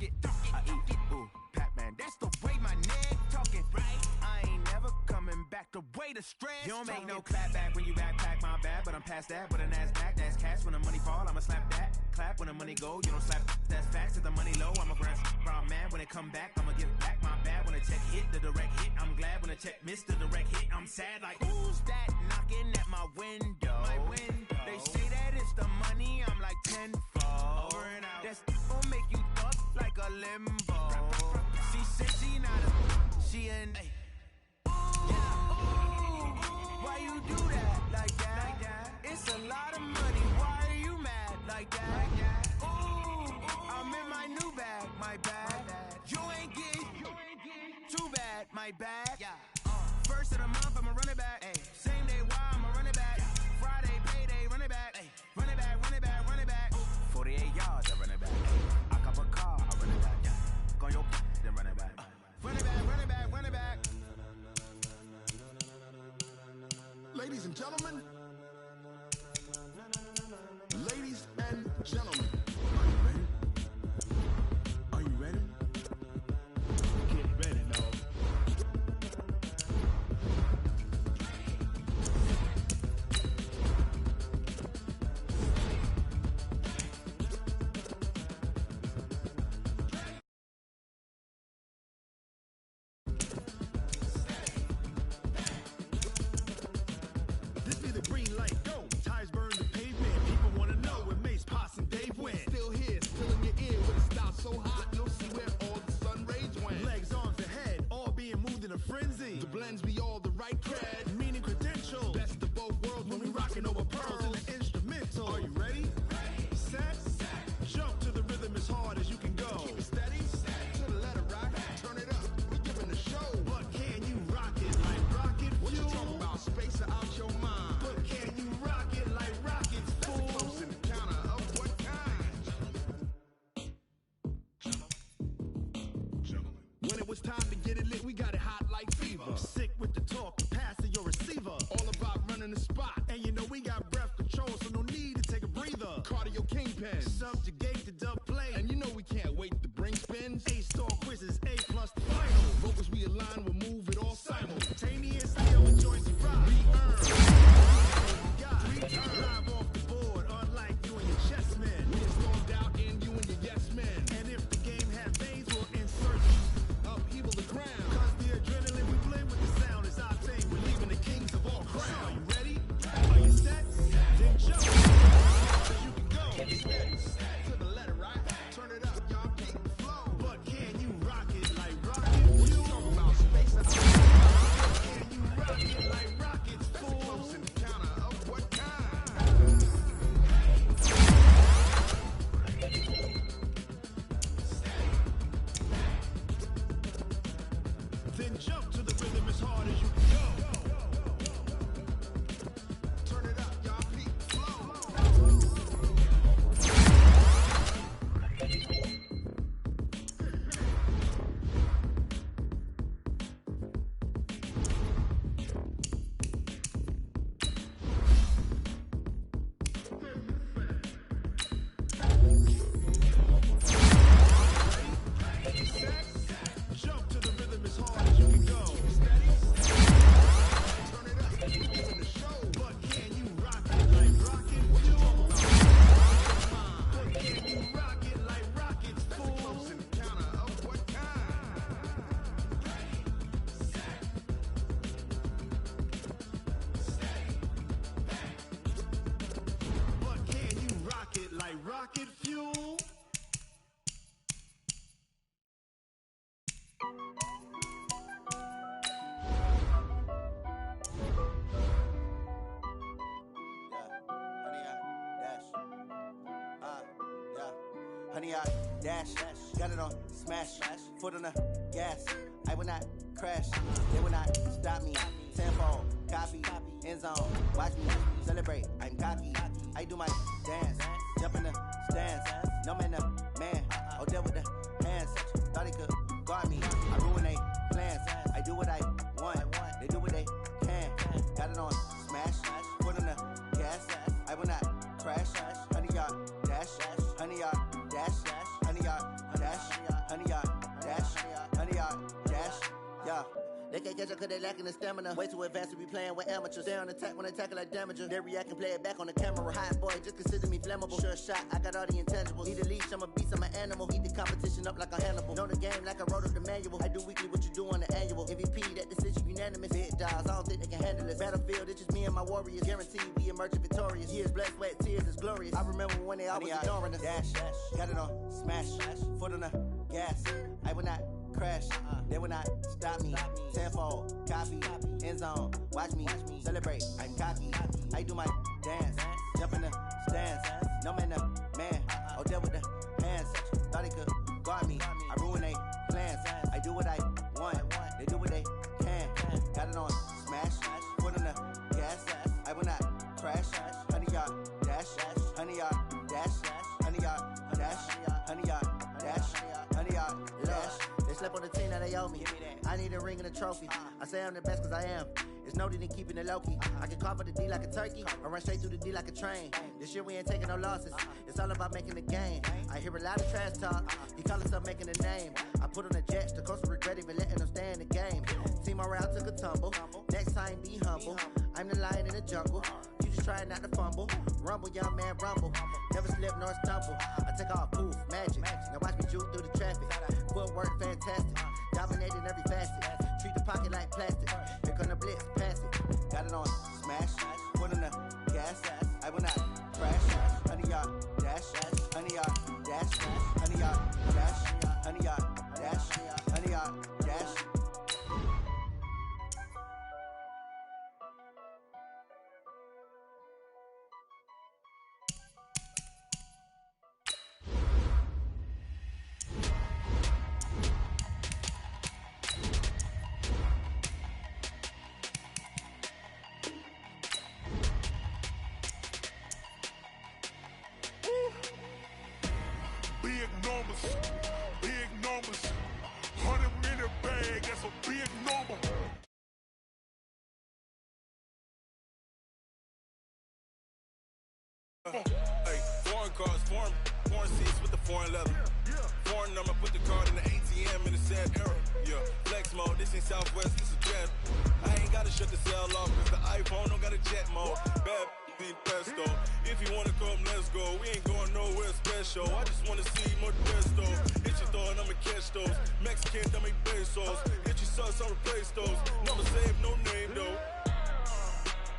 it. I eat, ooh, Pac-Man. That's the way my neck talking. Right? I ain't never coming back the way the stress. You don't make no clap back when you backpack, my bad. But I'm past that with a NASDAQ. That's cash when the money fall. I'ma slap that. Clap when the money go. You don't slap. That's facts. If the money low, I'ma grab. Brown man when it come back, I'ma give back. My bad when the check hit the direct hit. I'm glad when the check missed the direct hit. I'm sad like who's that knocking at my window? My window. They say that it's the money. I'm like tenfold. Over and out. That's gon' make you up like a limbo. She said she not a. She an. Why you do that like that? It's a lot of money. Why are you mad like that? Ooh, I'm in my new bag, my bag. You ain't get too bad, my bag. First of the month, I'ma run it back. Same day, why I'ma run it back. Friday, payday, run it back. Run it back, run it back, run it back. 48 yards, I run it back. I cop a car, I run it back. Go your then run it back. Run it back, run it back, run it back. Ladies and gentlemen, ladies and gentlemen, are you ready? Are you ready? Get ready, dog. This be the green light, go. Tires burn the pavement. People wanna know where Mace, Poss, and Dave went. Still here, still in your ear with a style so hot, you'll see where all the sun rays went. Legs, arms, and head, all being moved in a frenzy. The blends be all the right cred, meaning credentials. Best of both worlds when we rockin' over pearls in the instrumental. Are you ready? Set, jump to the rhythm as hard as you can go. Keep it steady, to the letter rock. Turn it up, we giving the show. But can you rock it like rocket fuel? What you talking about? Space or out your mind? But can you rock it like rockets, fool? That's a close encounter of what kind? Gentlemen. When it was time to get it lit, we got it hot like fever. Sick with the talk, pass to your receiver. All about running the spot. And you know we got breath control, so no need to take a breather. Cardio kingpin, subjugate the dub play. And you know we can't wait to bring spins. A-star quizzes, A+ the final. Vocals we align, we'll move it all simultaneously. Our joints rock. Live off the board, unlike you and your chess men. We stormed out in you and your yes men. And if the game had veins, we'll insert upheaval the ground. Cause the adrenaline we play with the sound is our thing. We're leaving the kings of all crowns. Are you ready? Are you set? Then jump. You can go. To the letter, right? Turn it up, y'all keep the flow. But can you rock it like rocket? What you talking about? Space or can you rock it like rockets, fool? That's a close encounter of what kind? Then jump to the rhythm as hard as you can go. Turn it up, y'all keep the flow. Jump to the rhythm as hard as you can go. Turn it up, we giving the show. But can you rock it like rocket? What you talking about? But can you rock it like rockets, fool? That's a close encounter of what kind? But can you rock it like rocket fuel? Honey, I dash, got it on smash, foot on the gas. I will not crash, they will not stop me. Tenfold, copy, end zone, watch me celebrate. I'm cocky, I do my dance, jump in the stands. No man, the man, oh there with the hands. Thought he could guard me, I ruin they plans. I do what I want, they do what they can. Got it on smash, foot on the gas. I will not crash, honey, y'all dash, honey, y'all dash, honey, y'all dash. can't catch up cause they lacking the stamina. Way too advanced to be playing with amateurs. Stay on attack when they tackle like damager. They react and play it back on the camera. Hot boy, just consider me flammable. Sure shot, I got all the intangibles. Need a leash, I'm a beast, I'm an animal. Eat the competition up like a Hannibal. Know the game like I wrote up the manual. I do weekly what you do on the annual. MVP, that decision unanimous. Big dogs, I don't think they can handle this. Battlefield, it's just me and my warriors. Guaranteed we emerge victorious. Years, blood, sweat, tears, is glorious. I remember when they always ignoring us. Dash, got it on, smash, foot on the gas. I will not crash, they will not stop me. Tenfold, copy, end zone, watch me celebrate. I'm cocky, I do my dance, jump in the stands. No man, man, oh there with the hands. Thought he could guard me, I ruin they plans. I do what I want, they do what they can. Got it on, smash, foot on the gas. I will not crash, 100-yard dash, 100-yard dash, 100-yard dash, 100-yard dash, 100-yard dash. They slept on the team that they owe me. I need a ring and a trophy. I say I'm the best cause I am. It's noted in keeping it low-key. I can carve up the D like a turkey or run straight through the D like a train. This year we ain't taking no losses. It's all about making the game. I hear a lot of trash talk. He call himself making a name. I put on the Jets. The coach will regret even letting them stay in the game. Team morale took a tumble. Next time be humble. I'm the lion in the jungle. You just try not to fumble. Rumble, young man, rumble. Never slip nor stumble. I take off, poof, magic. Now watch me juke through the traffic. Footwork fantastic. Dominating every facet. Treat the pocket like plastic. Here come the blitz, pass it. Got it on, smash. Foot on the gas. I will not crash. 100-yard dash. 100-yard dash. 100-yard dash. 100-yard dash. 100-yard dash. Big numbers, 100-minute bag, that's a big number. Hey, foreign cars, foreign seats with the foreign leather. Foreign number, put the card in the ATM in the sad era. Yeah, flex mode, this ain't Southwest, this is Jet. I ain't gotta shut the cell off, cause the iPhone don't got a jet mode. Bad pesto. If you wanna come, let's go. We ain't going nowhere special. I just wanna see more pesto. Hit your thought, I'ma catch those. Mexican, I make pesos. Hit your sus, I'll replace those. Never save, no name though.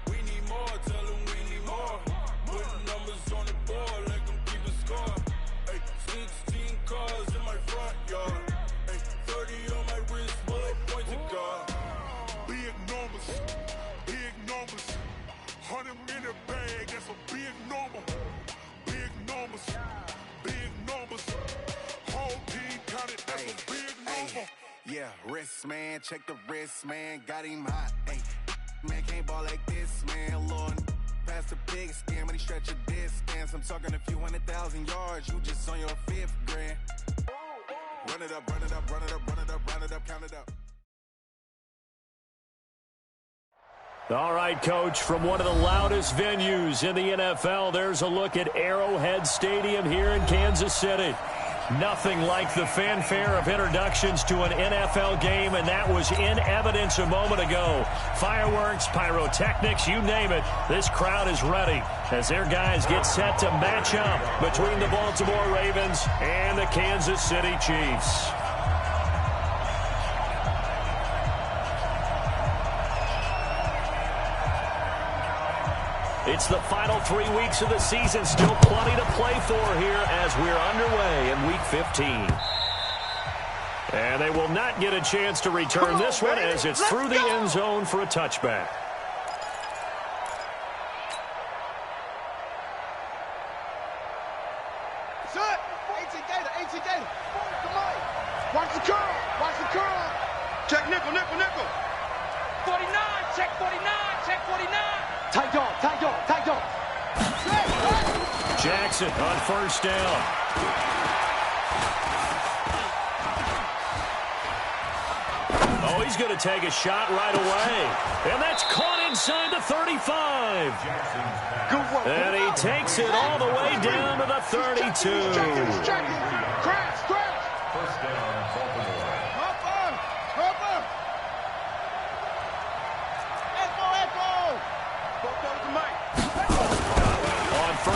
We need more, tell them we need more. Putting numbers on the board, like them keep a score. Hey, 16 cars in my front yard. Hey, 30 on my wrist, while I point to God. Big numbers, big numbers. 100-minute bag, that's a big number. Big numbers, big numbers. Whole team counted, that's a big number. Yeah, wrist man, check the wrist man, got him hot. Ay, man can't ball like this, man. Lord, past the pig skin, but he stretch a distance. I'm talking a few 100,000 yards, you just on your 5th grand. Run it up, run it up, run it up, run it up, run it up, count it up. All right, Coach, from one of the loudest venues in the NFL, there's a look at Arrowhead Stadium here in Kansas City. Nothing like the fanfare of introductions to an NFL game, and that was in evidence a moment ago. Fireworks, pyrotechnics, you name it. This crowd is ready as their guys get set to match up between the Baltimore Ravens and the Kansas City Chiefs. It's the final 3 weeks of the season. Still plenty to play for here as we're underway in Week 15. And they will not get a chance to return this one as it's through the end zone for a touchback. Set! 18 Gator. Come on. Watch the curl. Check nickel. 49, check 49. Tight dog. Jackson on first down. Oh, he's going to take a shot right away. And that's caught inside the 35. And he takes it all the way down to the 32. Crash. First down, Baltimore.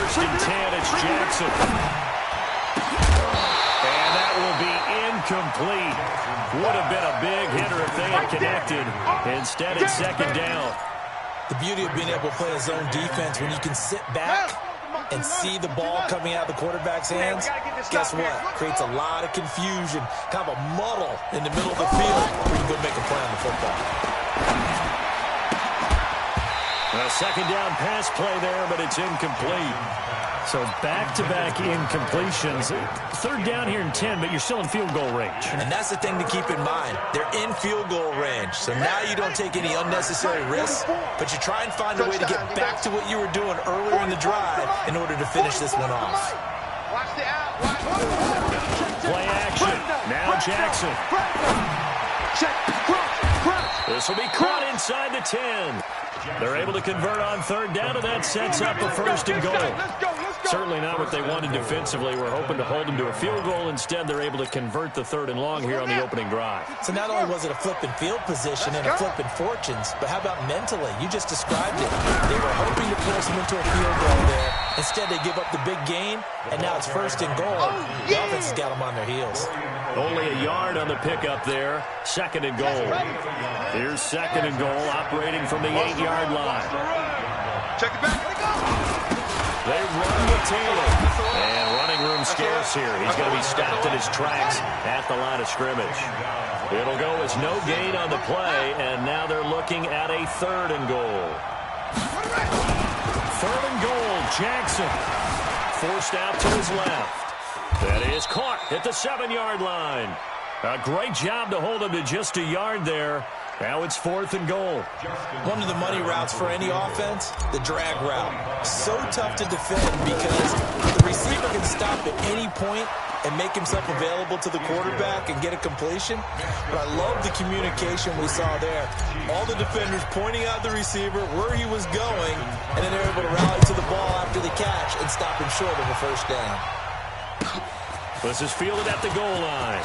First and 10, it's Jackson. And that will be incomplete. Would have been a big hitter if they had connected. Instead, it's second down. The beauty of being able to play a zone defense when you can sit back and see the ball coming out of the quarterback's hands, guess what? Creates a lot of confusion, kind of a muddle in the middle of the field where you can go make a play on the football. A second down pass play there, but it's incomplete. So back-to-back incompletions. Third down here in 10, but you're still in field goal range. And that's the thing to keep in mind. They're in field goal range. So now you don't take any unnecessary risks, but you try and find a way to get back to what you were doing earlier in the drive in order to finish this one off. Play action. Now Jackson. This will be caught inside the 10. They're able to convert on third down, and that sets up a first and goal. Certainly not what they wanted defensively. We're hoping to hold them to a field goal. Instead, they're able to convert the third and long here on the opening drive. So not only was it a flipping field position and a flipping fortunes, but how about mentally? You just described it. They were hoping to force them into a field goal there. Instead, they give up the big gain, and now it's first and goal. The offense has got them on their heels. Only a yard on the pickup there. Second and goal. Here's second and goal, operating from the 8-yard line. Check it back. They run with Taylor. And running room scarce here. He's going to be stopped in his tracks at the line of scrimmage. It'll go as no gain on the play, and now they're looking at a third and goal. Third and goal, Jackson. Forced out to his left. That is caught at the 7-yard line. A great job to hold him to just a yard there. Now it's fourth and goal. One of the money routes for any offense, the drag route. So tough to defend because the receiver can stop at any point and make himself available to the quarterback and get a completion. But I love the communication we saw there. All the defenders pointing out the receiver, where he was going, and then they're able to rally to the ball after the catch and stop him short of a first down. This is fielded at the goal line.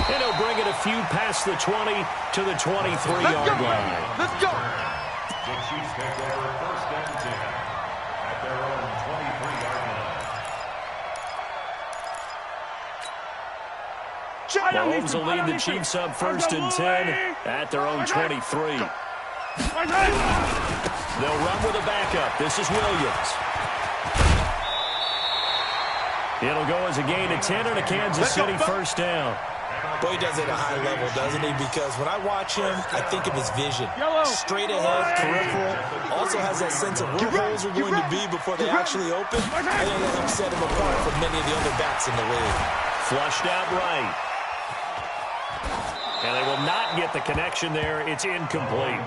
And he'll bring it a few past the 20 to the 23-yard line. Let's go. The Chiefs take over first and 10 at their own 23-yard line. Mahomes will lead the Chiefs up first and 10 at their own 23. They'll run with a backup. This is Williams. It'll go as a gain of 10 and a Kansas City first down. Boy, he does it at a high level, doesn't he? Because when I watch him, I think of his vision. Straight ahead, peripheral. Also has that sense of where holes are going to be before they actually open. I think that helps set him apart from many of the other backs in the league. Flushed out right. And they will not get the connection there. It's incomplete.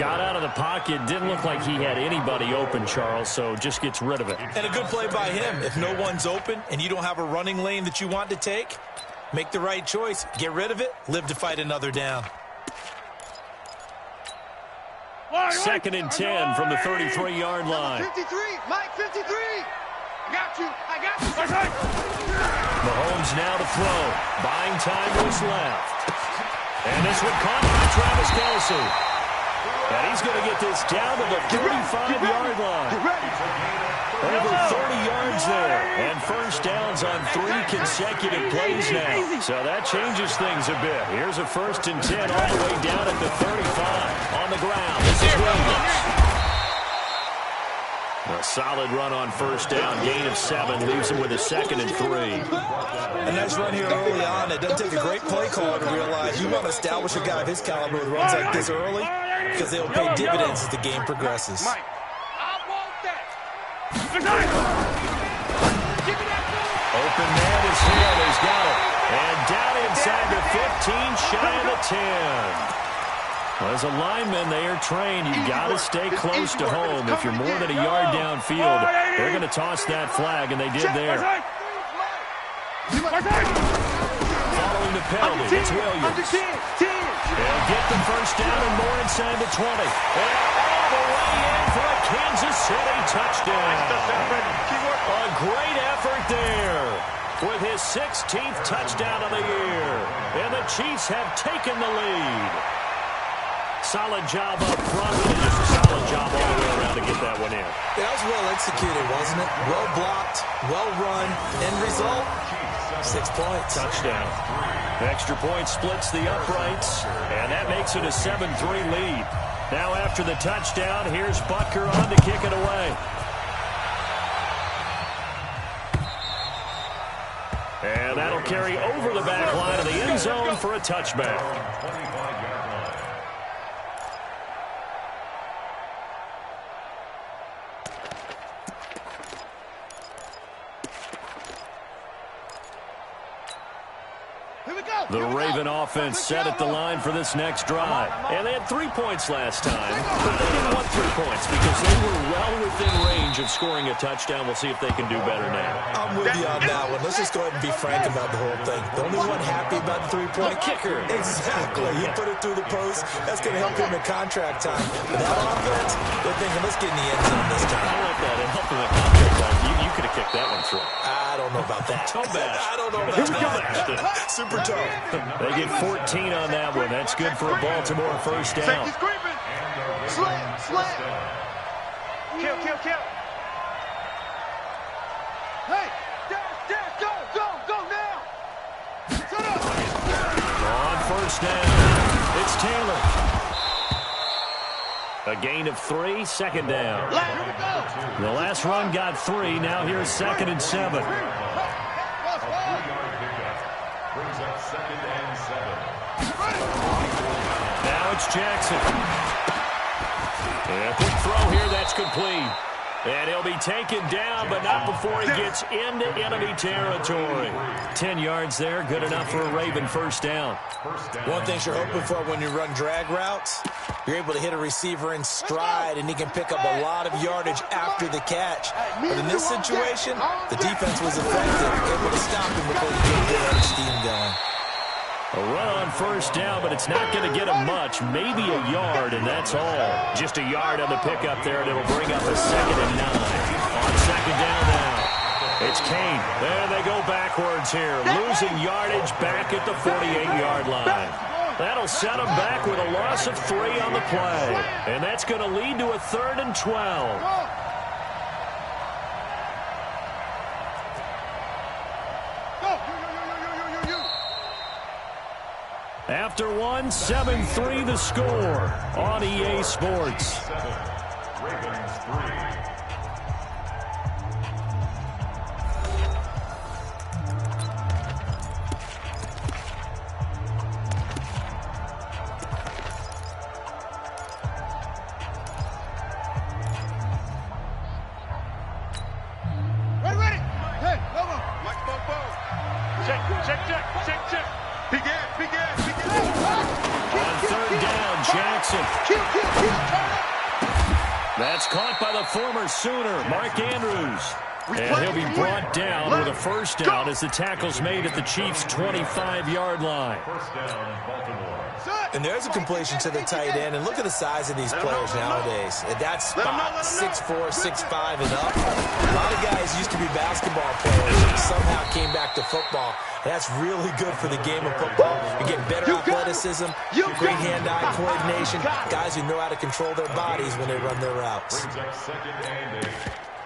Got out of the pocket. Didn't look like he had anybody open, Charles, so just gets rid of it. And a good play by him. If no one's open and you don't have a running lane that you want to take, make the right choice. Get rid of it. Live to fight another down. Second and 10 from the 33-yard line. 53, Mike, 53. I got you. Mahomes now to throw. Buying time was left. And this one caught by Travis Kelce. And he's going to get this down to the 35-yard line. Over 30 yards there. And first downs on 3 consecutive plays now. So that changes things a bit. Here's a first and 10 all the way down at the 35. On the ground, this is Williams. A solid run on first down. Gain of 7 leaves him with a second and 3. A nice run here early on. It doesn't take a great play caller to realize you want to establish a guy of his caliber with runs like this early because they'll pay dividends as the game progresses. Mike, I want that. Open man is here. He's got it. And down inside the 15, shy of the 10. Well, as a lineman, they are trained. You've got to stay close to home. If you're more than a yard downfield, they're going to toss that flag, and they did there. Following the penalty, it's Williams. They'll get the first down and more inside the 20. And all the way in for a Kansas City touchdown. A great effort there with his 16th touchdown of the year. And the Chiefs have taken the lead. Solid job up front. solid job all the way around to get that one in. That was well executed, wasn't it? Well blocked, well run. End result, 6 points. Touchdown. Extra point splits the uprights, and that makes it a 7-3 lead. Now after the touchdown, here's Butker on to kick it away. And that'll carry over the back line of the end zone for a touchback. 25-yard line. The Raven offense set at the line for this next drive. And they had 3 points last time, but they didn't want 3 points because they were well within range of scoring a touchdown. We'll see if they can do better now. I'm with you on that one. Let's just go ahead and be frank about the whole thing. The only one happy about the three-point kicker. Exactly. He put it through the post. That's going to help him in contract time. But that offense, they're thinking, let's get in the end zone this time. I like that. And help him in contract time. You could have kicked that one through. I don't know about that. Toe bash. I don't know about that. Super toe. They get 14 on that one. That's good for a Baltimore first down. Safety's creeping. Slam. Kill. Hey, dash, go now. Shut up. On first down, it's Taylor. A gain of 3, second down. The last run got 3. Now here's 2nd and 7. Brings up 2nd and 7. Now it's Jackson. And a quick throw here, that's complete. And he'll be taken down, but not before he gets into enemy territory. 10 yards there, good enough for a Raven first down. One thing you're hoping for when you run drag routes, you're able to hit a receiver in stride, and he can pick up a lot of yardage after the catch. But in this situation, the defense was effective, able to stop him before he could get that steam going. A run on first down, but it's not going to get him much. Maybe a yard, and that's all. Just a yard on the pickup there, and it'll bring up a 2nd and 9. On second down now, it's Kane. There they go backwards here. Losing yardage back at the 48-yard line. That'll set him back with a loss of 3 on the play. And that's going to lead to a 3rd and 12. After one, 7-3 the score on EA Sports. Ravens 3. Ready. Hey, come on. Mike, check. Big ass. On third down, Jackson. Kill, turn up. That's caught by the former Sooner, Mark Andrews. And he'll be brought down with a first down as the tackle's made at the Chiefs' 25-yard line. First down, Baltimore. And there's a completion to the tight end. And look at the size of these players nowadays. At that spot, 6'4", 6'5", and up. A lot of guys used to be basketball players and somehow came back to football. And that's really good for the game of football. You get better athleticism, great hand-eye coordination, guys who know how to control their bodies when they run their routes. Brings up 2nd and 8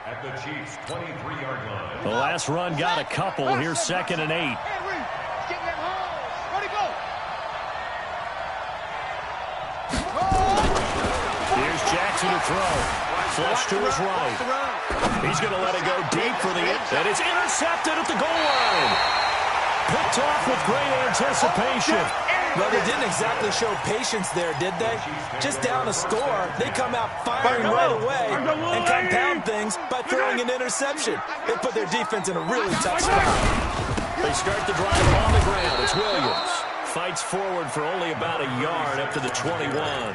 at the Chiefs' 23-yard line. The last run got a couple. Here's 2nd and 8. Here's Jackson to throw. Flush to his right. He's going to let it go deep for the and it's intercepted at the goal line. Picked off with great anticipation. Well, they didn't exactly show patience there, did they? Just down a score, they come out firing right away and compound things by throwing an interception. They put their defense in a really tough spot. They start the drive on the ground. It's Williams. Fights forward for only about a yard up to the 21.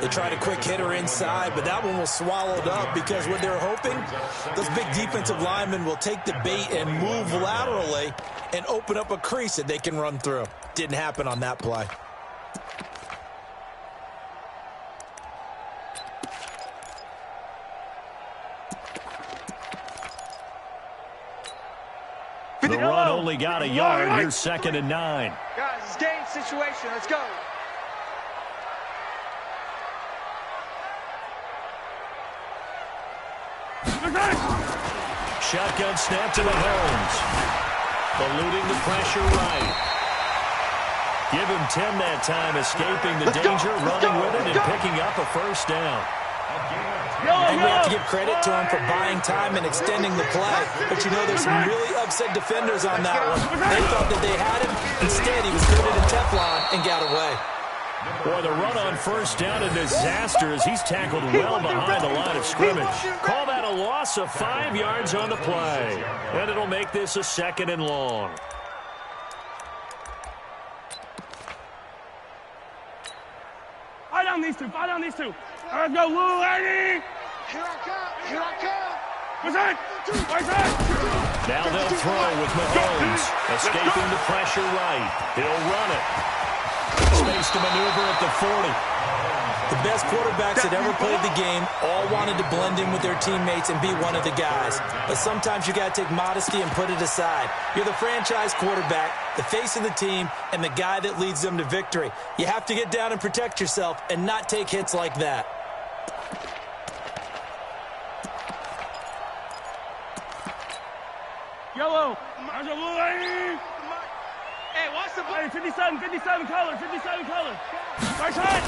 They tried a quick hitter inside, but that one was swallowed up because what they're hoping, those big defensive linemen will take the bait and move laterally and open up a crease that they can run through. Didn't happen on that play. The run only got a yard. Here's 2nd and 9. Guys, it's game situation. Let's go. Shotgun snap to Mahomes. Eluding the pressure right. Give him 10 that time, escaping the danger, running with it, and picking up a first down. And we have to give credit to him for buying time and extending the play. But you know, there's some really upset defenders on that one. They thought that they had him. Instead, he was coated in Teflon and got away. Boy, the run on first down, a disaster as he's tackled well behind the line of scrimmage. Call that a loss of 5 yards on the play. And it'll make this a 2nd and long. Fire down these two. Fire down these two. Let's go, Lou, Eddie. Here I come. Here I come. What's that? Now they'll throw with Mahomes. Escaping the pressure right. He'll run it. Space to maneuver at the 40. The best quarterbacks that ever played the game all wanted to blend in with their teammates and be one of the guys. But sometimes you got to take modesty and put it aside. You're the franchise quarterback, the face of the team, and the guy that leads them to victory. You have to get down and protect yourself and not take hits like that. Yellow. There's a blue lady. Hey, watch the play. 57 color. 57 color. Right side.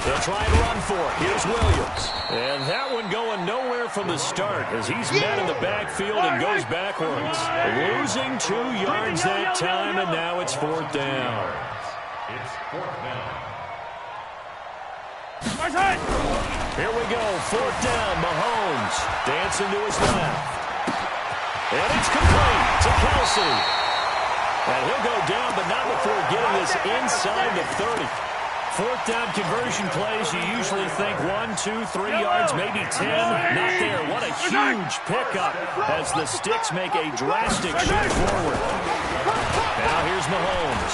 They'll try and run for it. Here's Williams. And that one going nowhere from the start as he's met in the backfield and goes backwards. Losing 2 yards that time, and now it's 4th down. It's 4th down. Right side. Here we go. 4th down. Mahomes dancing to his left. And it's complete to Kelsey. And he'll go down, but not before getting this inside the 30. 4th down conversion plays, you usually think 1, 2, 3 yards, maybe 10. Not there. What a huge pickup as the Sticks make a drastic shift forward. Now here's Mahomes.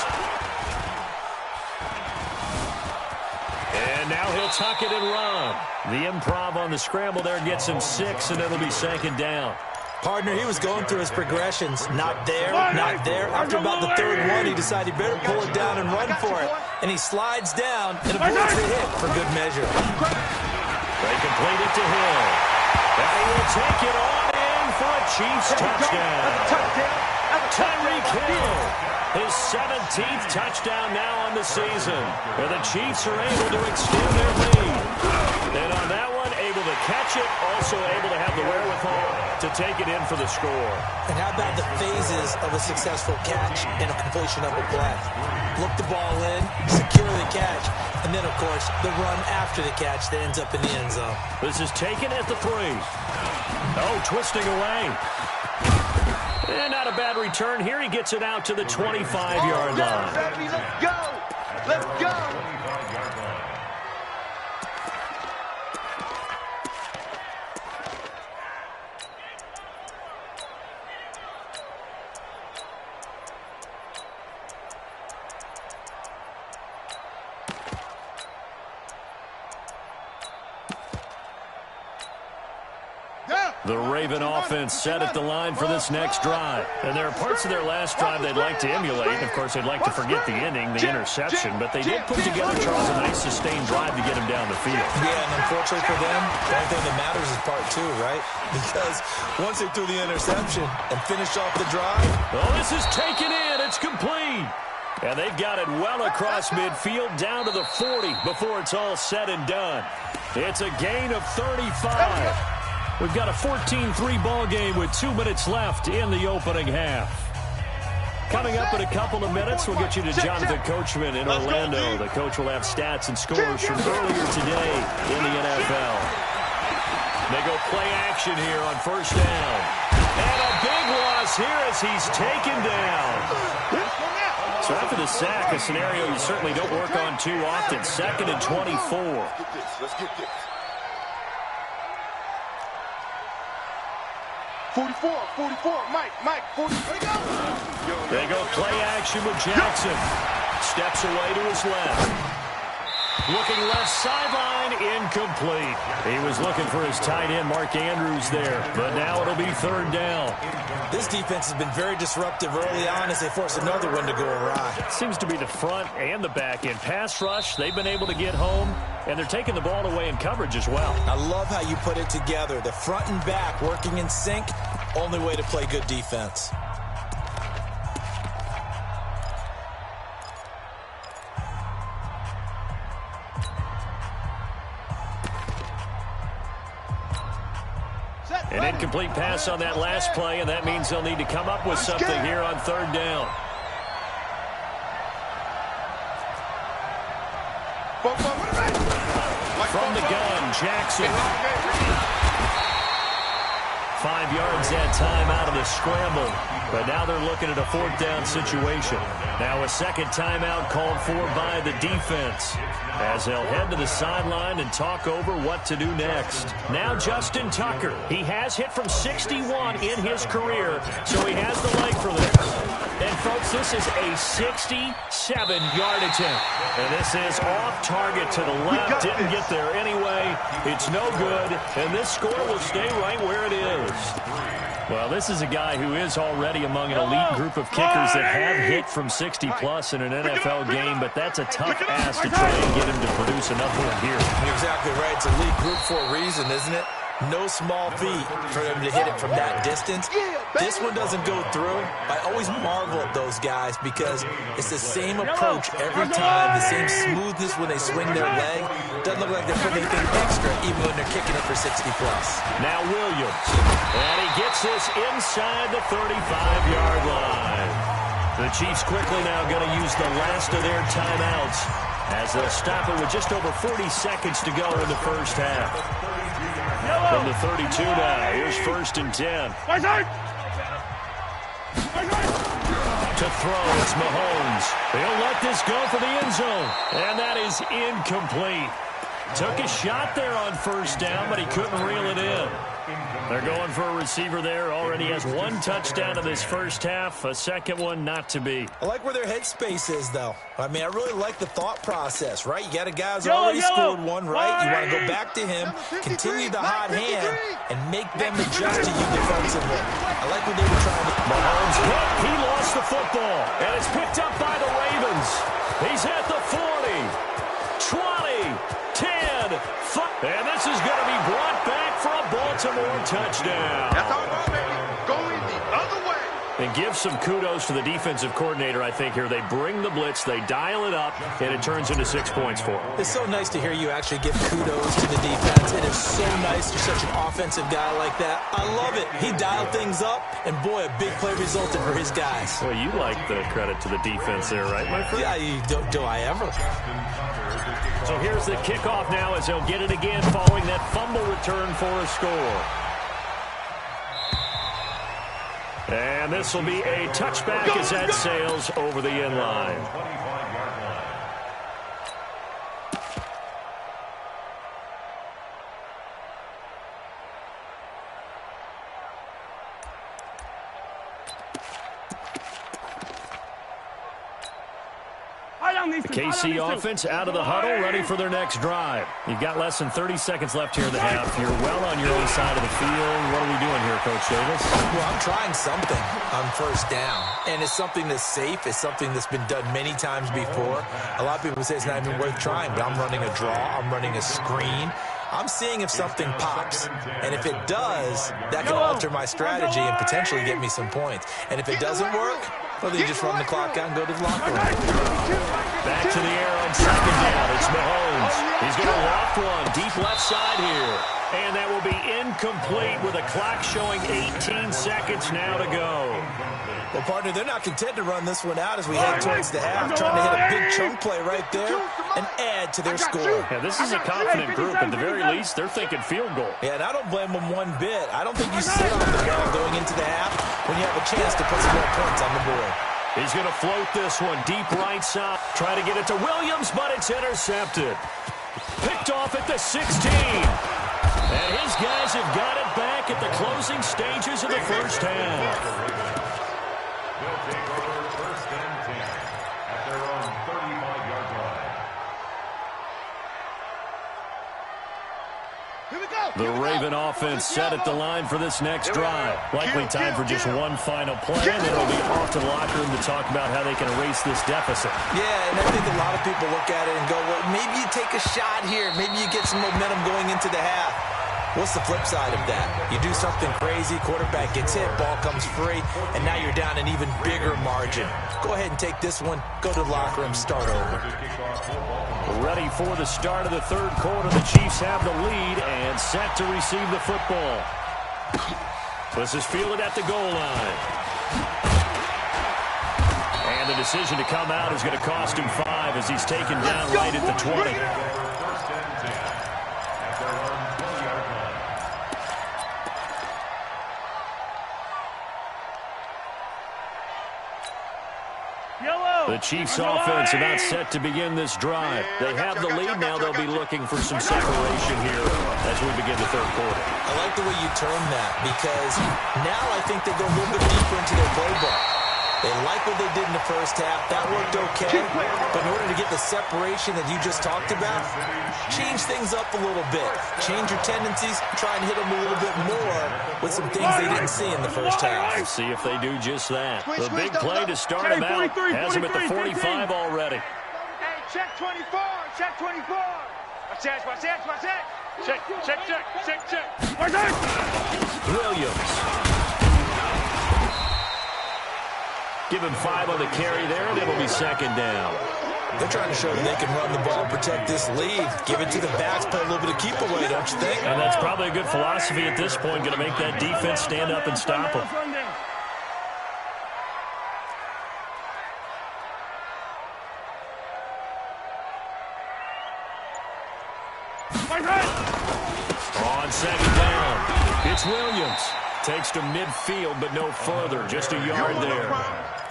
And now he'll tuck it and run. The improv on the scramble there gets him 6, and it'll be 2nd down. Partner, he was going through his progressions. Not there, not there. After about the 3rd one, he decided he better pull it down and run for it. And he slides down and avoids the hit for good measure. They complete it to Hill. And he will take it on in for a Chiefs touchdown. Tyreek Hill, his 17th touchdown now on the season. And the Chiefs are able to extend their lead. And on that one, able to catch it, also able to have the wherewithal to take it in for the score. And how about the phases of a successful catch and a completion of a play? Look the ball in, secure the catch, and then, of course, the run after the catch that ends up in the end zone. This is taken at the 3. Oh, twisting away. And not a bad return here. He gets it out to the 25-yard line. Let's go. Let's go. The Raven offense set at the line for this next drive. And there are parts of their last drive they'd like to emulate. Of course, they'd like to forget the inning, the interception. But they did put together, Charles, a nice sustained drive to get him down the field. Yeah, and unfortunately for them, the only thing that matters is part 2, right? Because once they threw the interception and finished off the drive. Oh, this is taken in. It's complete. And they've got it well across midfield down to the 40 before it's all said and done. It's a gain of 35. We've got a 14-3 ball game with 2 minutes left in the opening half. Coming up in a couple of minutes, we'll get you to Jonathan Coachman in Orlando. The coach will have stats and scores from earlier today in the NFL. They go play action here on first down. And a big loss here as he's taken down. So after the sack, a scenario you certainly don't work on too often. 2nd and 24. Let's get this. 44, Mike, 40. They go play action with Jackson. Steps away to his left. looking left sideline, incomplete. He was looking for his tight end, Mark Andrews, there, but now it'll be third down. This defense has been very disruptive early on as they force another one to go awry. Seems to be the front and the back end. Pass rush, they've been able to get home, and they're taking the ball away in coverage as well. I love how you put it together. The front and back working in sync, only way to play good defense. An incomplete pass on that last play, and that means they'll need to come up with something here on third down. From the gun, Jackson. 5 yards that time out of the scramble. But now they're looking at a fourth down situation. Now a second timeout called for by the defense, as they'll head to the sideline and talk over what to do next. Now Justin Tucker. He has hit from 61 in his career, so he has the leg for this. And, folks, this is a 67-yard attempt. And this is off target to the left. Didn't get there anyway. It's no good. And this score will stay right where it is. Well, this is a guy who is already among an elite group of kickers that have hit from 60-plus in an NFL game, but that's a tough ask to try and get him to produce another one here. You're exactly right. It's a elite group for a reason, isn't it? No small feat for him to hit it from that distance. This one doesn't go through. I always marvel at those guys because it's the same approach every time, the same smoothness when they swing their leg. Doesn't look like they're putting anything extra even when they're kicking it for 60-plus. Now Williams, and he gets this inside the 35-yard line. The Chiefs quickly now going to use the last of their timeouts as they'll stop it with just over 40 seconds to go in the first half. From the 32 now, here's 1st and 10. To throw, it's Mahomes. He'll let this go for the end zone. And that is incomplete. Took a shot there on first down, but he couldn't reel it in. They're going for a receiver there. Already has one touchdown in this first half. A second one not to be. I like where their headspace is, though. I mean, I really like the thought process, right? You got a guy who's already scored one, right? You want to go back to him, continue the hot hand, and make them adjust to you defensively. I like what they were trying to do. Mahomes hit. He lost the football, and it's picked up by the Ravens. He's at the 40, 20, 10, 5. And this is going to be brought back for a Baltimore touchdown. That's all about, baby. Going the other way. And give some kudos to the defensive coordinator, I think, here. They bring the blitz, they dial it up, and it turns into 6 points for them. It's so nice to hear you actually give kudos to the defense. It is so nice you're such an offensive guy like that. I love it. He dialed things up, and boy, a big play resulted for his guys. Well, you like the credit to the defense there, right, my friend? Yeah, do I ever? So here's the kickoff now as they'll get it again following that fumble return for a score. And this will be a touchback as that sails over the end line. The KC offense out of the huddle, ready for their next drive. You've got less than 30 seconds left here in the half. You're well on your own side of the field. What are we doing here, Coach Davis? Well, I'm trying something on first down, and it's something that's safe. It's something that's been done many times before. A lot of people say it's not even worth trying, but I'm running a draw. I'm running a screen. I'm seeing if something pops, and if it does, that can alter my strategy and potentially get me some points. And if it doesn't work, well, then you just run the clock out and go to the locker room. Back to the air on second down. It's Mahomes. He's going to loft one deep left side here. And that will be incomplete with a clock showing 18 seconds now to go. Well, partner, they're not content to run this one out as we head towards the half, trying to hit a big chunk play right there and add to their score. Yeah, this is a confident group. At the very least, they're thinking field goal. Yeah, and I don't blame them one bit. I don't think you sit on the ball going into the half when you have a chance to put some more points on the board. He's going to float this one deep right side. Try to get it to Williams, but it's intercepted. Picked off at the 16. And his guys have got it back at the closing stages of the first half. They'll take over 1st and 10 at their own 35-yard line. The Raven offense set at the line for this next drive. Likely time for just one final play, and then it'll be off to the locker room to talk about how they can erase this deficit. Yeah, and I think a lot of people look at it and go, well, maybe you take a shot here. Maybe you get some momentum going into the half. What's the flip side of that? You do something crazy, quarterback gets hit, ball comes free, and now you're down an even bigger margin. Go ahead and take this one, go to the locker room, start over. Ready for the start of the third quarter. The Chiefs have the lead and set to receive the football. This is fielded at the goal line. And the decision to come out is going to cost him 5 as he's taken down right at the 20. The Chiefs offense about set to begin this drive. They have the lead now. They'll be looking for some separation here as we begin the third quarter. I like the way you term that because now I think they go a little bit deeper into their playbook. They like what they did in the first half. That worked okay. But in order to get the separation that you just talked about, change things up a little bit. Change your tendencies. Try and hit them a little bit more with some things they didn't see in the first half. We'll see if they do just that. The big play to start him out has him at the 45 already. Hey, check 24. Check 24. Watch that. Watch that. Watch that. Check. Watch that. Williams. Give him 5 on the carry there, and it'll be second down. They're trying to show that they can run the ball and protect this lead. Give it to the backs, play a little bit of keep away, don't you think? And that's probably a good philosophy at this point, going to make that defense stand up and stop them. On second down, it's Williams. Takes to midfield, but no further. Just a yard there.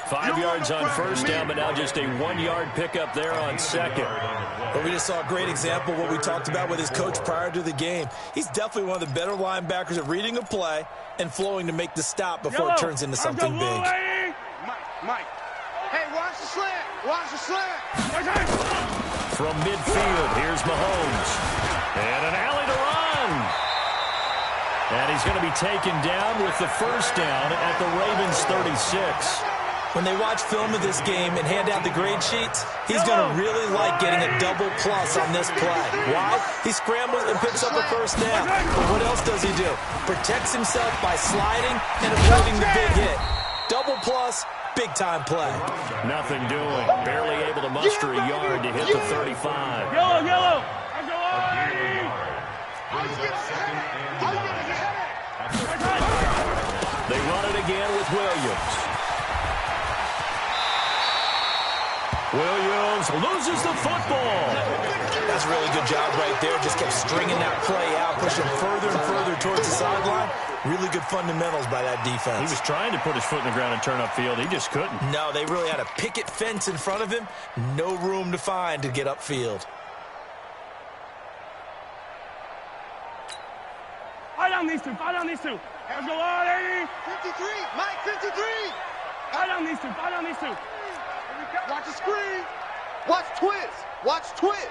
5 yards on first down, but now just a 1-yard pickup there on second. But we just saw a great example of what we talked about with his coach prior to the game. He's definitely one of the better linebackers at reading a play and flowing to make the stop before it turns into something big. Mike. Hey, watch the slant. Watch the slant. From midfield, here's Mahomes. And an alley to run. And he's going to be taken down with the first down at the Ravens 36. When they watch film of this game and hand out the grade sheets, he's going to really like getting a double plus on this play. Why? He scrambles and picks up a first down. But what else does he do? Protects himself by sliding and avoiding the big hit. Double plus, big-time play. Nothing doing. Barely able to muster a yard to hit the 35. Yellow. They run it again with Williams. Williams loses the football. That's a really good job right there. Just kept stringing that play out, pushing further and further towards the sideline. Really good fundamentals by that defense. He was trying to put his foot in the ground and turn upfield. He just couldn't. No, they really had a picket fence in front of him. No room to find to get upfield. Fight on these two. Let's go on, 80. 53. Mike, 53. Fight on these two. Watch the screen. Watch twist.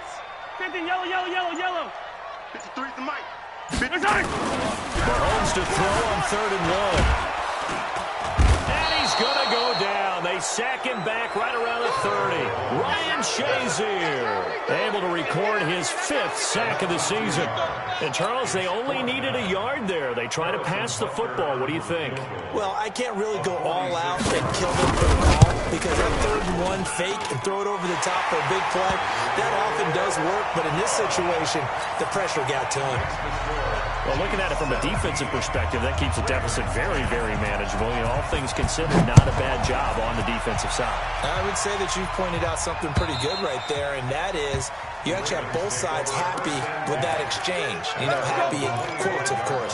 50, yellow. 53 to Mike. 53. Mahomes to throw on 3rd and 1. And he's going to go down. They sack him back right around the 30. Ryan Shazier able to record his 5th sack of the season. And, Charles, they only needed a yard there. They try to pass the football. What do you think? Well, I can't really go all out and kill them for the call because that 3rd and 1 fake and throw it over the top for a big play, that often does work. But in this situation, the pressure got to him. Well, looking at it from a defensive perspective, that keeps the deficit very, very manageable. You know, all things considered, not a bad job on the defensive side. I would say that you've pointed out something pretty good right there, and that is you actually have both sides happy with that exchange. You know, happy in quotes, of course.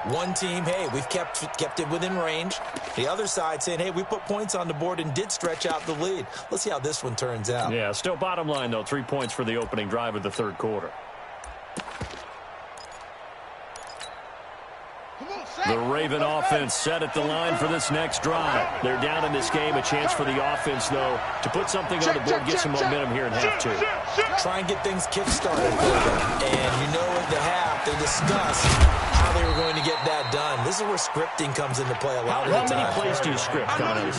One team, hey, we've kept it within range. The other side saying, hey, we put points on the board and did stretch out the lead. Let's see how this one turns out. Yeah, still bottom line, though, 3 points for the opening drive of the third quarter. The Raven offense set at the line for this next drive. They're down in this game. A chance for the offense, though, to put something on the board, get some momentum here in half two. Try and get things kick-started for them. And you know at the half, they discussed how they were going to get that done. This is where scripting comes into play a lot of the time. How many plays do you script coming out of this?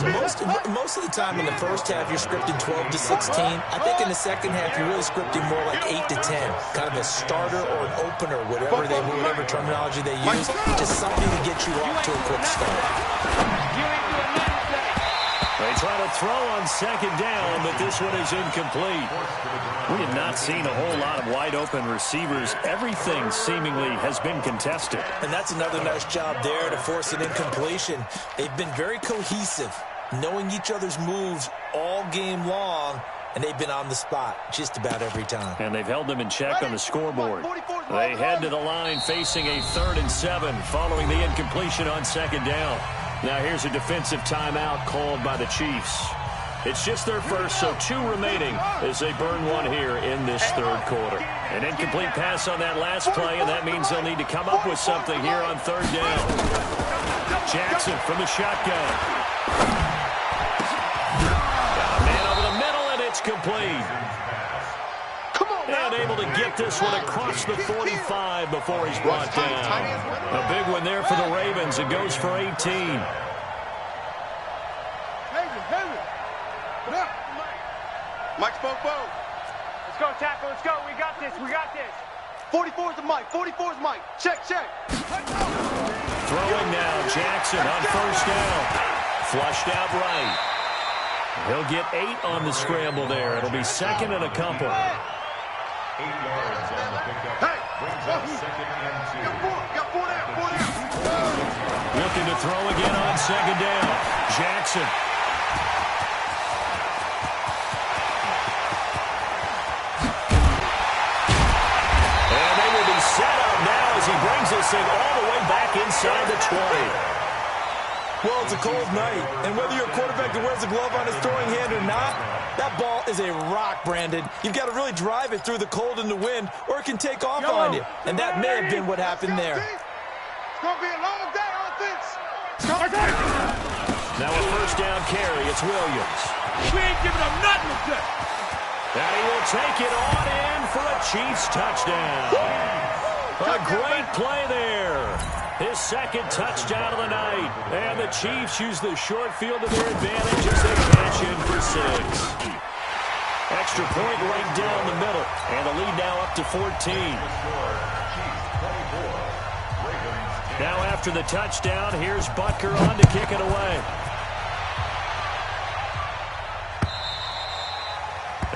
Most of the time in the first half, you're scripting 12 to 16. I think in the second half, you're really scripting more like 8 to 10. Kind of a starter or an opener, whatever terminology they use. Just something to get you off to a quick start. They try to throw on second down, but this one is incomplete. We have not seen a whole lot of wide-open receivers. Everything seemingly has been contested. And that's another nice job there to force an incompletion. They've been very cohesive, knowing each other's moves all game long, and they've been on the spot just about every time. And they've held them in check on the scoreboard. They head to the line facing a 3rd and 7 following the incompletion on second down. Now here's a defensive timeout called by the Chiefs. It's just their first, so 2 remaining as they burn one here in this third quarter. An incomplete pass on that last play, and that means they'll need to come up with something here on 3rd down. Jackson from the shotgun. Got a man over the middle, and it's complete. And able to get this one across the 45 before he's brought down. A big one there for the Ravens. It goes for 18. Mike's both. Let's go, tackle. Let's go. We got this. 44's the Mike. 44's Mike. Check. Throwing now. Jackson on first down. Flushed out right. He'll get 8 on the scramble there. It'll be 2nd and a couple. 8 yards on the pickup. Brings up 2nd and 2. Got 4 down. Looking to throw again on second down. Jackson. And they will be set up now as he brings this thing all the way back inside the 20. Well, it's a cold night, and whether you're a quarterback that wears a glove on his throwing hand or not, that ball is a rock, Brandon. You've got to really drive it through the cold and the wind, or it can take off on you. And that may have been what happened there. It's going to be a long day on offense. Now a first down carry. It's Williams. We ain't giving up nothing with that. And he will take it on in for a Chiefs touchdown. A great play there. His 2nd touchdown of the night. And the Chiefs use the short field to their advantage as they cash in for 6. Extra point right down the middle. And the lead now up to 14. Now after the touchdown, here's Butker on to kick it away.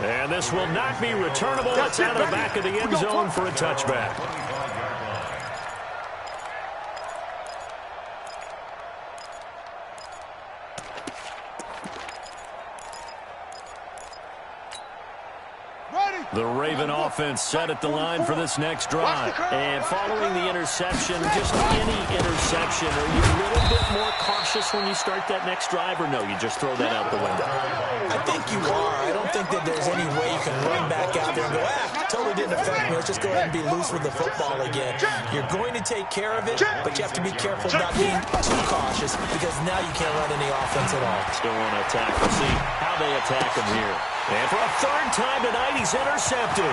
And this will not be returnable. It's out of the back of the end zone for a touchback. The Raven offense set at the line for this next drive. And following the interception, just any interception, are you a little bit more cautious when you start that next drive, or no, you just throw that out the window? I think you are. I don't think that there's any way you can run back out there and go, totally didn't affect me. Let's just go ahead and be loose with the football again. You're going to take care of it, but you have to be careful not being too cautious because now you can't run any offense at all. Still want to attack. We'll see how they attack him here. And for a 3rd time tonight, he's intercepted.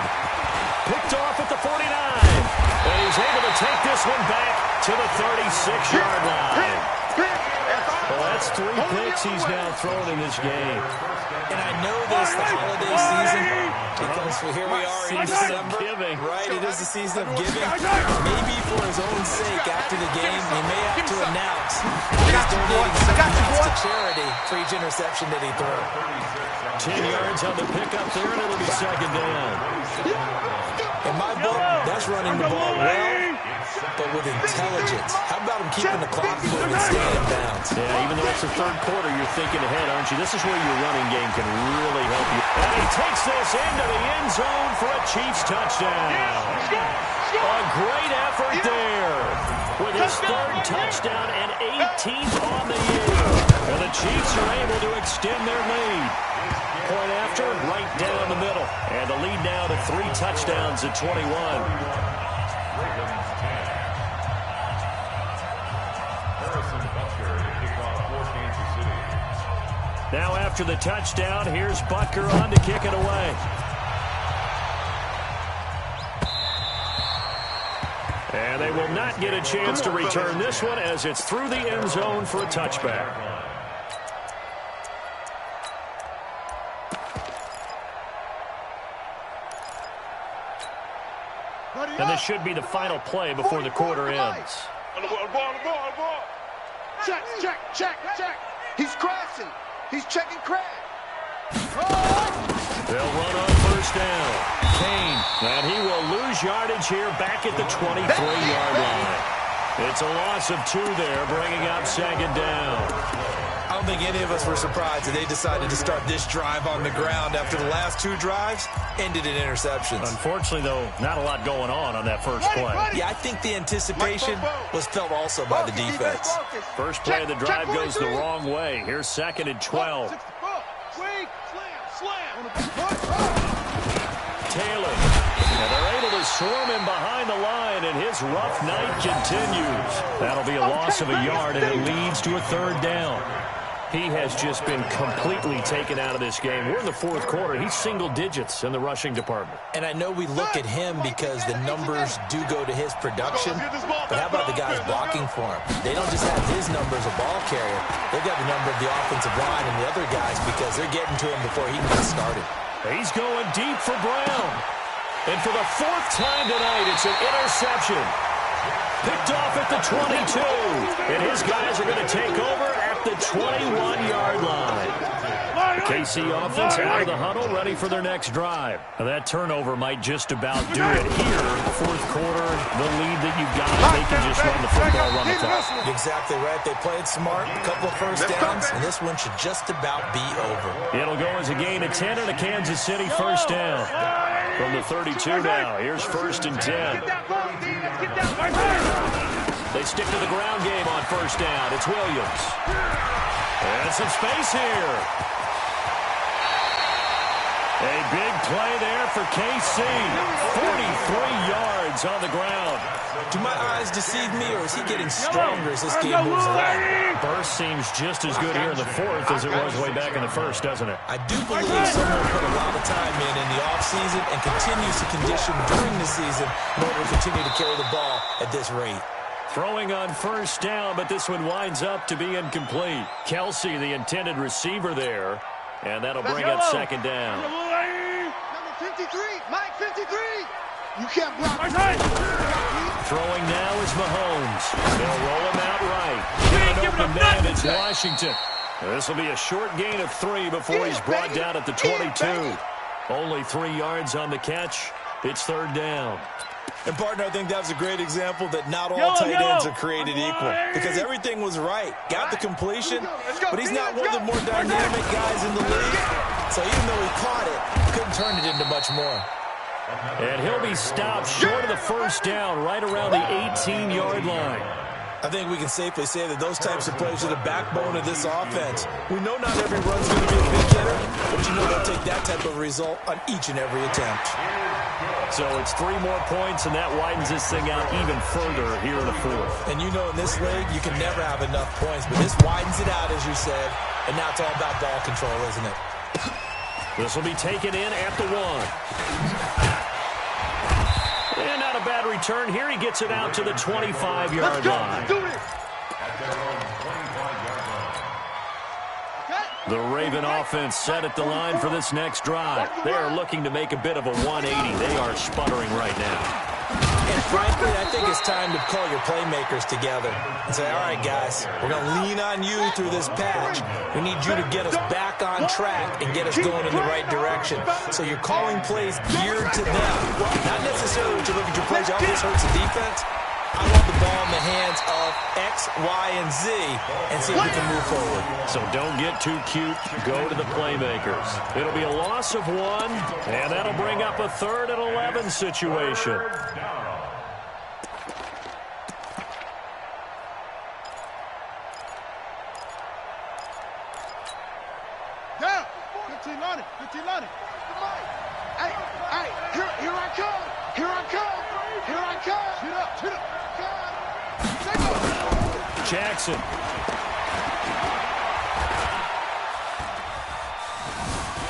Picked off at the 49. And he's able to take this one back to the 36-yard line. Well, that's 3 picks he's now thrown in this game. And I know this, the holiday season, because here we are in December. Right, it is the season of giving. Maybe for his own sake, after the game, he may have to announce he's donating some to charity for each interception that he threw. 10 yards on the pickup there, and it'll be 2nd down. In my book, that's running the ball well, but with intelligence. How about him keeping the clock moving and staying in bounds? Yeah, even though it's the 3rd quarter, you're thinking ahead, aren't you? This is where your running game can really help you. And he takes this into the end zone for a Chiefs touchdown. A great effort there with his 3rd touchdown and 18th on the year. And the Chiefs are able to extend their lead. Point after, right down the middle. And the lead now to 3 touchdowns at 21. Now after the touchdown, here's Butker on to kick it away. And they will not get a chance to return this one as it's through the end zone for a touchback. And this should be the final play before the quarter ends. On the ball. Check. He's crashing. He's checking crash. They'll run on first down. Kane, and he will lose yardage here back at the 23-yard line. It's a loss of 2 there, bringing up second down. I don't think any of us were surprised that they decided to start this drive on the ground after the last 2 drives ended in interceptions. Unfortunately, though, not a lot going on that first play. Yeah, I think the anticipation was felt also by the defense. First play of the drive goes the wrong way. Here's second and 12. Taylor, and they're able to swarm him behind the line, and his rough night continues. That'll be a loss of a yard, and it leads to a third down. He has just been completely taken out of this game. We're in the fourth quarter. He's single digits in the rushing department. And I know we look at him because the numbers do go to his production, but how about the guys blocking for him? They don't just have his number as a ball carrier. They've got the number of the offensive line and the other guys because they're getting to him before he can get started. He's going deep for Brown. And for the 4th time tonight, it's an interception. Picked off at the 22. And his guys are going to take over at the 21-yard line. The KC offense out of the huddle, ready for their next drive. Now that turnover might just about do it here. Fourth quarter, the lead that you've got, they can just run the football, run the clock. Exactly right. They played smart, a couple of first downs, and this one should just about be over. It'll go as a gain of 10 and a Kansas City first down. From the 32 now, here's first and 10. They stick to the ground game on first down. It's Williams. And some space here. A big play there for KC. 43 yards on the ground. Do my eyes deceive me, or is he getting stronger as this game moves along? Burst seems just as good here in the fourth as it was way back in the first, doesn't it? I do believe someone put a lot of time in the offseason and continues to condition during the season in order to continue to carry the ball at this rate. Throwing on first down, but this one winds up to be incomplete. Kelsey, the intended receiver there, and that'll bring up second down. Number 53, Mike 53. You can't block. Throwing now is Mahomes. They'll roll him out right. An open man, it's Washington. This will be a short gain of 3 before he's brought down at the 22. Only 3 yards on the catch. It's third down. And, partner, I think that was a great example that not all tight ends are created equal because everything was right. Got the completion, but he's not one of the more dynamic guys in the league. So even though he caught it, couldn't turn it into much more. And he'll be stopped short of the first down right around the 18-yard line. I think we can safely say that those types of plays are the backbone of this offense. We know not every run's going to be a big hitter, but you know they'll take that type of result on each and every attempt. So it's 3 more points, and that widens this thing out even further here in the fourth. And you know in this league, you can never have enough points, but this widens it out, as you said, and now it's all about ball control, isn't it? This will be taken in at the 1. And not a bad return here. He gets it out to the 25-yard line. The Raven offense set at the line for this next drive. They are looking to make a bit of a 180. They are sputtering right now. And frankly, I think it's time to call your playmakers together and say, all right, guys, we're going to lean on you through this patch. We need you to get us back on track and get us going in the right direction. So you're calling plays geared to them. Not necessarily what you look at your plays. Oh, this hurts the defense. I want the ball in the hands of X, Y, and Z and see if we can move forward. So don't get too cute. Go to the playmakers. It'll be a loss of 1, and that'll bring up a 3rd and 11 situation. Yeah, 15 on it. Hey, here I come. Hit up. Jackson.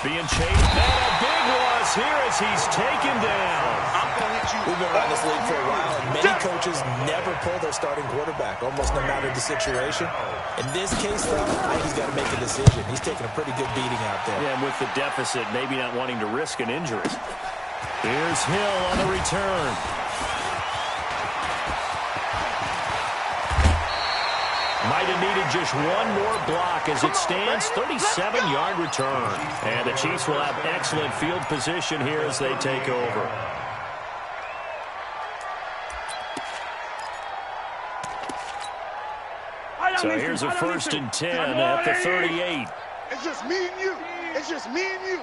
Being chased, and a big loss here as he's taken down. We've been around this league for a while, and many coaches never pull their starting quarterback, almost no matter the situation. In this case, though, I think he's got to make a decision. He's taking a pretty good beating out there. Yeah, and with the deficit, maybe not wanting to risk an injury. Here's Hill on the return. Might have needed just one more block as it stands, 37-yard return. And the Chiefs will have excellent field position here as they take over. So here's a 1st and 10 at the 38. It's just me and you. It's just me and you.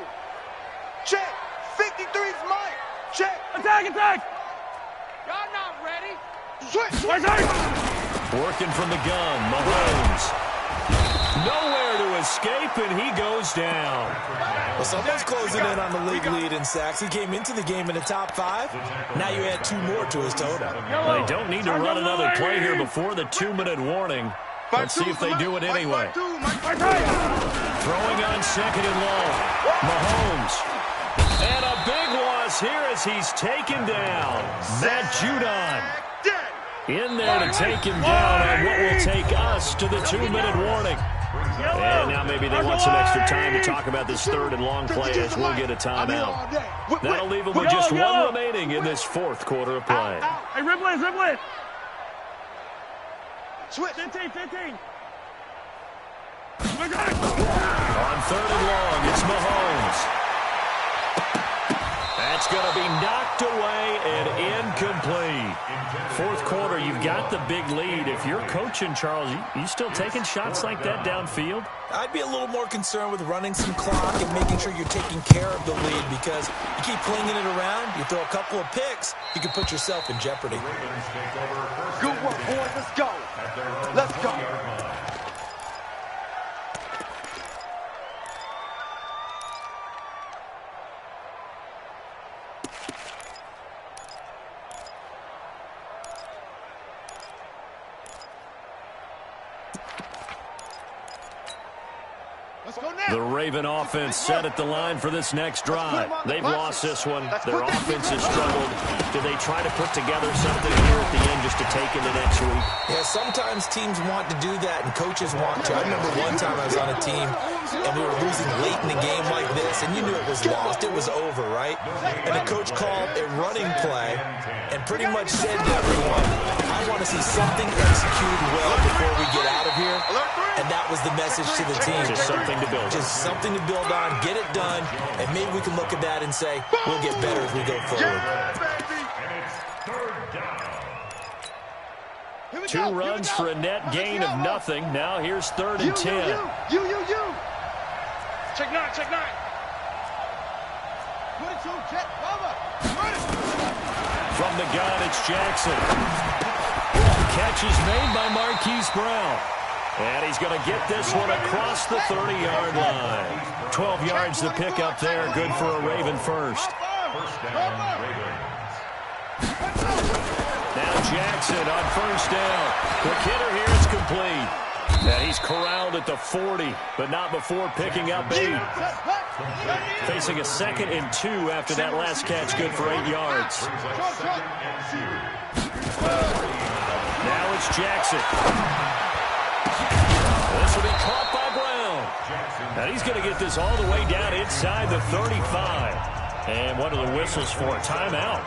Check. 53's mine. Check. Attack, attack. Y'all not ready. Switch. Working from the gun, Mahomes. Nowhere to escape, and he goes down. Well, someone's closing in on the league lead in sacks. He came into the game in the top 5. Now you add 2 more to his total. Well, they don't need to run another play here before the 2-minute warning. Let's see if they do it anyway. Throwing on 2nd and long. Mahomes. And a big loss here as he's taken down. Matt Judon in there to take him down on what will take us to the 2-minute warning. And now maybe they want some extra time to talk about this 3rd and long play as we'll get a timeout. That'll leave them with just one remaining in this 4th quarter of play. Hey, Ripley. Switch. 15. On 3rd and long, it's Mahomes. That's going to be knocked away and incomplete. 4th quarter, you've got the big lead. If you're coaching, Charles, you still taking shots like that downfield? I'd be a little more concerned with running some clock and making sure you're taking care of the lead, because you keep flinging it around, you throw a couple of picks, you can put yourself in jeopardy. Good work, boys. Let's go. Let's go. The Raven offense set at the line for this next drive. They've lost this one. Their offense has struggled. Do they try to put together something here at the end just to take into next week? Yeah, sometimes teams want to do that and coaches want to. I remember one time I was on a team and we were losing late in the game like this, and you knew it was lost. It was over, right? And the coach called a running play and pretty much said to everyone, I want to see something executed well before we get out of here. And that was the message to the team. Just something to build on. Just something to build on, get it done, and maybe we can look at that and say, we'll get better as we go forward. 2 runs for a net gain of nothing. Now here's 3rd and 10. You. Check 9. 22, check, cover. From the gun, it's Jackson. Catch is made by Marquise Brown. And he's going to get this one across the 30-yard line. 12 yards to pick up there. Good for a Raven first. Now Jackson on 1st down. Quick hitter here. It's complete. And he's corralled at the 40, but not before picking up 8. Facing a 2nd and 2 after that last catch. Good for 8 yards. Now it's Jackson. This will be caught by Brown. And he's going to get this all the way down inside the 35. And what are the whistles for? A timeout.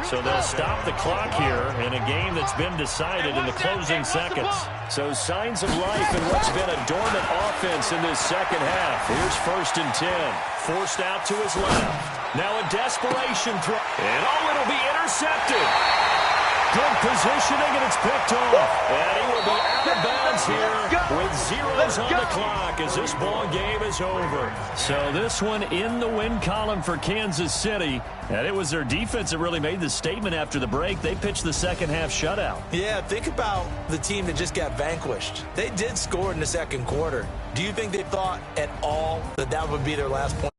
So they'll stop the clock here in a game that's been decided in the closing seconds. So signs of life in what's been a dormant offense in this second half. Here's 1st and 10. Forced out to his left. Now a desperation throw. And it'll be intercepted. Good positioning, and it's picked off. And he will be out of bounds here with zeros on the clock as this ball game is over. So this one in the win column for Kansas City. And it was their defense that really made the statement after the break. They pitched the second half shutout. Yeah, think about the team that just got vanquished. They did score in the second quarter. Do you think they thought at all that that would be their last point?